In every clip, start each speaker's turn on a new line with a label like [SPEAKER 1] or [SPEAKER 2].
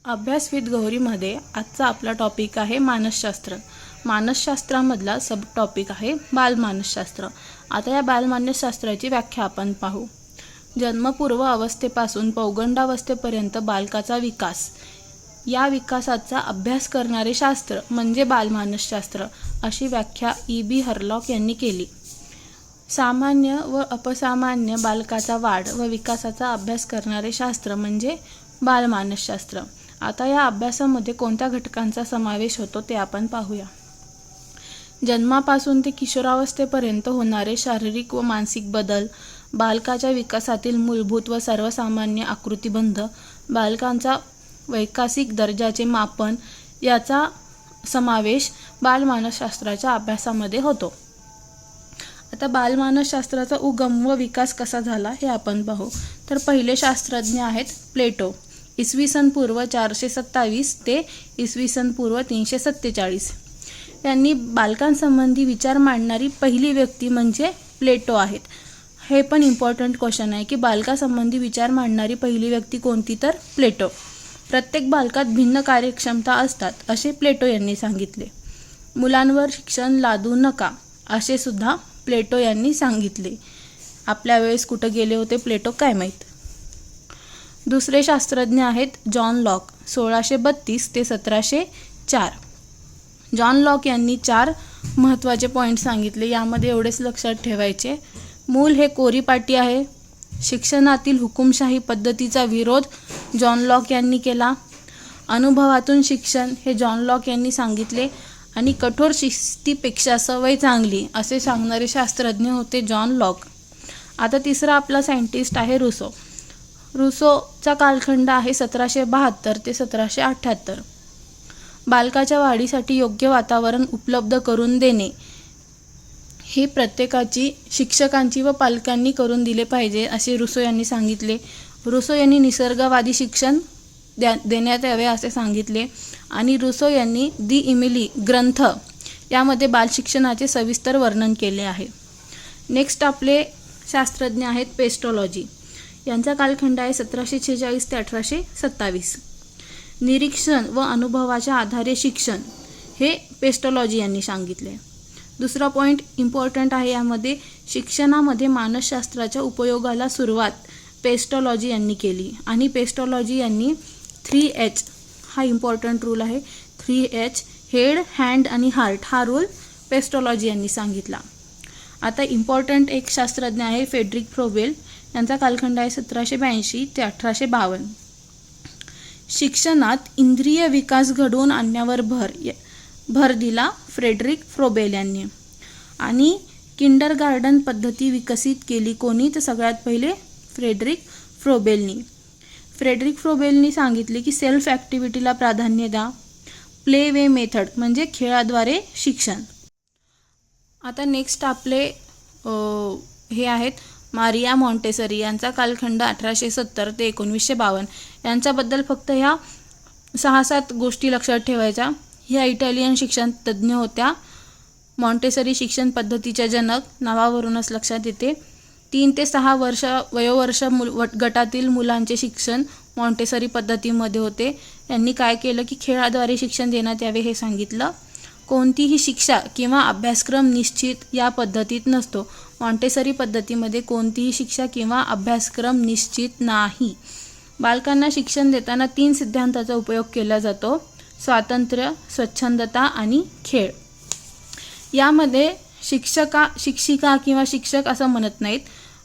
[SPEAKER 1] अभ्यास विथ गौरीमध्ये आजचा आपला टॉपिक आहे मानसशास्त्र. मानसशास्त्रामधला सब टॉपिक आहे बालमानसशास्त्र. आता या बालमानसशास्त्राची व्याख्या आपण पाहू. जन्मपूर्व अवस्थेपासून पौगंडावस्थेपर्यंत बालकाचा विकास, या विकासाचा अभ्यास करणारे शास्त्र म्हणजे बालमानसशास्त्र, अशी व्याख्या E.B. हरलॉक यांनी केली. सामान्य व अपसामान्य बालकाचा वाढ व विकासाचा अभ्यास करणारे शास्त्र म्हणजे बालमानसशास्त्र. आता या अभ्यासामध्ये कोणत्या घटकांचा समावेश होतो ते आपण पाहूया. जन्मापासून ते किशोरावस्थेपर्यंत होणारे शारीरिक व मानसिक बदल, बालकाच्या विकासातील मूलभूत व सर्वसामान्य आकृतिबंध, बालकांचा वैकासिक दर्जाचे मापन याचा समावेश बालमानसशास्त्राच्या अभ्यासामध्ये होतो. आता बालमानसशास्त्राचा उगम व विकास कसा झाला हे आपण पाहू. तर पहिले शास्त्रज्ञ आहेत प्लेटो, इसवी पूर्व 427 ते इसवी पूर्व 347. यांनी बालकांसंबंधी विचार मांडणारी पहिली व्यक्ती म्हणजे प्लेटो आहेत. हे पण इम्पॉर्टंट क्वेश्चन आहे की बालकासंबंधी विचार मांडणारी पहिली व्यक्ती कोणती, तर प्लेटो. प्रत्येक बालकात भिन्न कार्यक्षमता असतात असे प्लेटो यांनी सांगितले. मुलांवर शिक्षण लादू नका असे सुद्धा प्लेटो यांनी सांगितले. आपल्या वेळेस कुठं गेले होते प्लेटो काय माहीत. दुसरे शास्त्रज्ञ आहेत जॉन लॉक, 1632 ते 1704. जॉन लॉक यांनी 4 महत्त्वाचे पॉईंट सांगितले. यामध्ये एवढेच लक्षात ठेवायचे. मूल हे कोरीपाटी आहे. शिक्षणातील हुकुमशाही पद्धतीचा विरोध जॉन लॉक यांनी केला. अनुभवातून शिक्षण हे जॉन लॉक यांनी सांगितले. आणि कठोर शिस्तीपेक्षा सवय चांगली असे सांगणारे शास्त्रज्ञ होते जॉन लॉक. आता तिसरा आपला सायंटिस्ट आहे रुसो. रुसोचा कालखंड आहे 1772 ते 1778. बालकाच्या वाढीसाठी योग्य वातावरण उपलब्ध करून देणे हे प्रत्येकाची, शिक्षकांची व पालकांनी करून दिले पाहिजे असे रुसो यांनी सांगितले. रुसो यांनी निसर्गवादी शिक्षण देण्यात यावे असे सांगितले. आणि रुसो यांनी दी इमिली ग्रंथ यामध्ये बालशिक्षणाचे सविस्तर वर्णन केले आहे. नेक्स्ट आपले शास्त्रज्ञ आहेत पेस्टॉलॉजी. यांचा कालखंड आहे 1746 ते 1827. निरीक्षण व अनुभवाच्या आधारे शिक्षण हे पेस्टॉलॉजी यांनी सांगितले. दुसरा पॉईंट इम्पॉर्टंट आहे यामध्ये, शिक्षणामध्ये मानसशास्त्राच्या उपयोगाला सुरुवात पेस्टॉलॉजी यांनी केली. आणि पेस्टॉलॉजी यांनी 3H हा इम्पॉर्टंट रूल आहे. 3H हेड, हँड आणि हार्ट हा रूल पेस्टॉलॉजी यांनी सांगितला. आता इम्पॉर्टंट एक शास्त्रज्ञ आहे फ्रेडरिक फ्रोबेल. यांचा कालखंड आहे 1782 ते 1852. शिक्षणात इंद्रिय विकास घडवून आणण्यावर भर दिला फ्रेडरिक फ्रोबेल यांनी. आणि किंडरगार्टन पद्धती विकसित केली कोणी, तर सगळ्यात पहिले फ्रेडरिक फ्रोबेलनी. फ्रेडरिक फ्रोबेलनी सांगितले की सेल्फ ॲक्टिव्हिटीला प्राधान्य द्या. प्ले वे मेथड म्हणजे खेळाद्वारे शिक्षण. आता नेक्स्ट आपले हे आहेत मारिया मॉन्टेसरी. यांचा कालखंड 1870 ते 1952. यांच्याबद्दल फक्त ह्या 6-7 गोष्टी लक्षात ठेवायच्या. ह्या इटालियन शिक्षण तज्ज्ञ होत्या. मॉन्टेसरी शिक्षण पद्धतीच्या जनक, नावावरूनच लक्षात येते. 3 ते 6 वयोवर्ष गटातील मुलांचे शिक्षण मॉन्टेसरी पद्धतीमध्ये होते. यांनी काय केलं की खेळाद्वारे शिक्षण देण्यात यावे हे सांगितलं. कोणतीही शिक्षा किंवा अभ्यासक्रम निश्चित या पद्धतीत नसतो. मॉन्टेसरी पद्धतीमध्ये कोणतीही शिक्षा किंवा अभ्यासक्रम निश्चित नाही. बालकांना शिक्षण देताना 3 सिद्धांताचा उपयोग केला जातो: स्वातंत्र्य, स्वच्छंदता आणि खेळ. यामध्ये शिक्षिका किंवा शिक्षक असं म्हणत नाहीत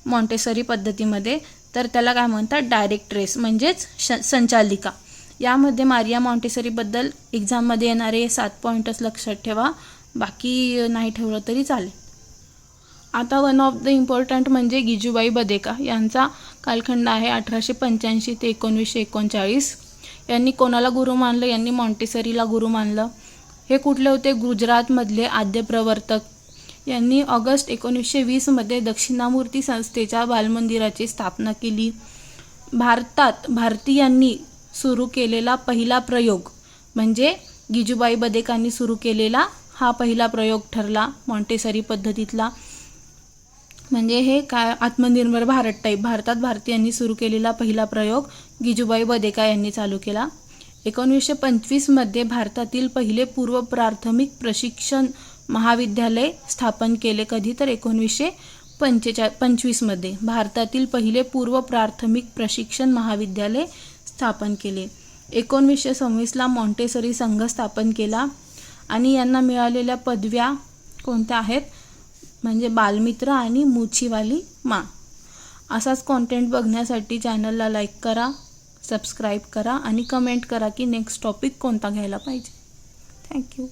[SPEAKER 1] मॉन्टेसरी पद्धतीमध्ये, तर त्याला काय म्हणतात, डायरेक्ट्रेस म्हणजेच संचालिका. यामध्ये मारिया मॉन्टेसरीबद्दल एक्झाममध्ये येणारे 7 पॉईंटच लक्षात ठेवा, बाकी नाही ठेवलं तरी चालेल. आता वन ऑफ द इम्पॉर्टंट म्हणजे गिजूबाई बदेका. यांचा कालखंड आहे 1885 ते 1939. यांनी कोणाला गुरु मानलं? यांनी मॉन्टेसरीला गुरु मानलं. हे कुठले होते? गुजरातमधले आद्य प्रवर्तक. यांनी ऑगस्ट 1920 मध्ये दक्षिणामूर्ती संस्थेच्या बालमंदिराची स्थापना केली. भारतात भारतीयांनी सुरू केलेला पहिला प्रयोग म्हणजे गिजूबाई बदेकांनी सुरू केलेला हा पहिला प्रयोग ठरला मॉन्टेसरी पद्धतीतला. म्हणजे हे काय, आत्मनिर्भर भारत टाईप. भारतात भारतीयांनी सुरू केलेला पहिला प्रयोग गिजूबाई बदेका यांनी चालू केला. 1925मध्ये भारतातील पहिले पूर्व प्राथमिक प्रशिक्षण महाविद्यालय स्थापन केले. कधी तर 1925मध्ये भारतातील पहिले पूर्व प्राथमिक प्रशिक्षण महाविद्यालय स्थापन केले. 1926ला मॉन्टेसरी संघ स्थापन केला आणि यांना मिळालेल्या पदव्या कोणत्या आहेत म्हणजे बालमित्र आणि मुछीवाली माँ. असाच कॉन्टेंट बघण्यासाठी चॅनलला लाईक करा, सबस्क्राईब करा आणि कमेंट करा की नेक्स्ट टॉपिक कोणता घ्यायला पाहिजे. थँक्यू.